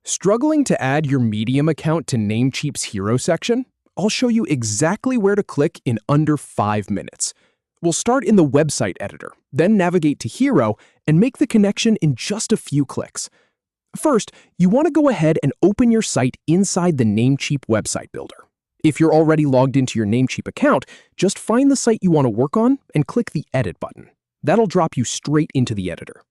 Struggling to add your Medium account to Namecheap's Hero section? I'll show you exactly where to click in under 5 minutes. We'll start in the website editor, then navigate to Hero and make the connection in just a few clicks. First, you want to go ahead and open your site inside the Namecheap website builder. If you're already logged into your Namecheap account, just find the site you want to work on and click the Edit button. That'll drop you straight into the editor.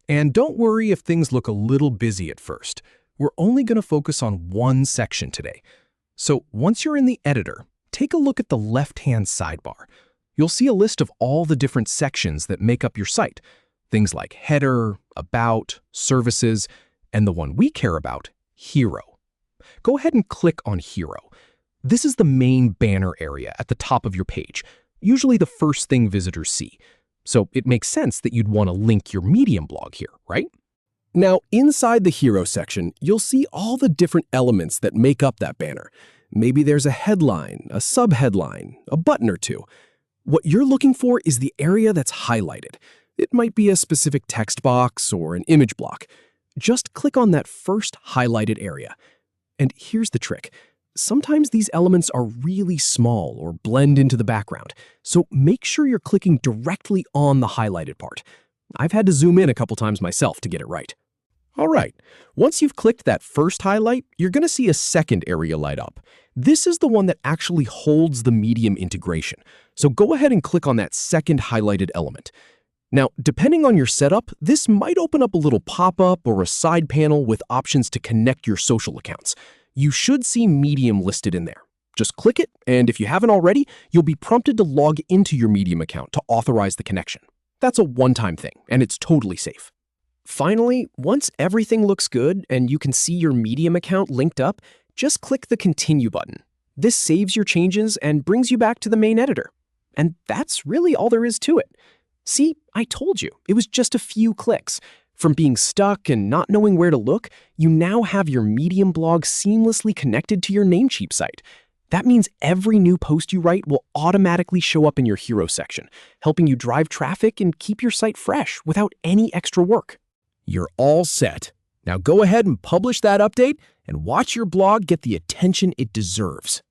And don't worry if things look a little busy at first. We're only going to focus on one section today. So once you're in the editor, take a look at the left-hand sidebar. You'll see a list of all the different sections that make up your site. Things like header, about, services, and the one we care about, Hero. Go ahead and click on Hero. This is the main banner area at the top of your page, usually the first thing visitors see. So it makes sense that you'd want to link your Medium blog here, right? Now, inside the Hero section, you'll see all the different elements that make up that banner. Maybe there's a headline, a subheadline, a button or two. What you're looking for is the area that's highlighted. It might be a specific text box or an image block. Just click on that first highlighted area. And here's the trick. Sometimes these elements are really small or blend into the background, so make sure you're clicking directly on the highlighted part. I've had to zoom in a couple times myself to get it right. All right, once you've clicked that first highlight, you're going to see a second area light up. This is the one that actually holds the Medium integration, so go ahead and click on that second highlighted element. Now, depending on your setup, this might open up a little pop-up or a side panel with options to connect your social accounts. You should see Medium listed in there. Just click it, and if you haven't already, you'll be prompted to log into your Medium account to authorize the connection. That's a one-time thing, and it's totally safe. Finally, once everything looks good and you can see your Medium account linked up, just click the Continue button. This saves your changes and brings you back to the main editor. And that's really all there is to it. See, I told you, it was just a few clicks. From being stuck and not knowing where to look, you now have your Medium blog seamlessly connected to your Namecheap site. That means every new post you write will automatically show up in your Hero section, helping you drive traffic and keep your site fresh without any extra work. You're all set. Now go ahead and publish that update and watch your blog get the attention it deserves.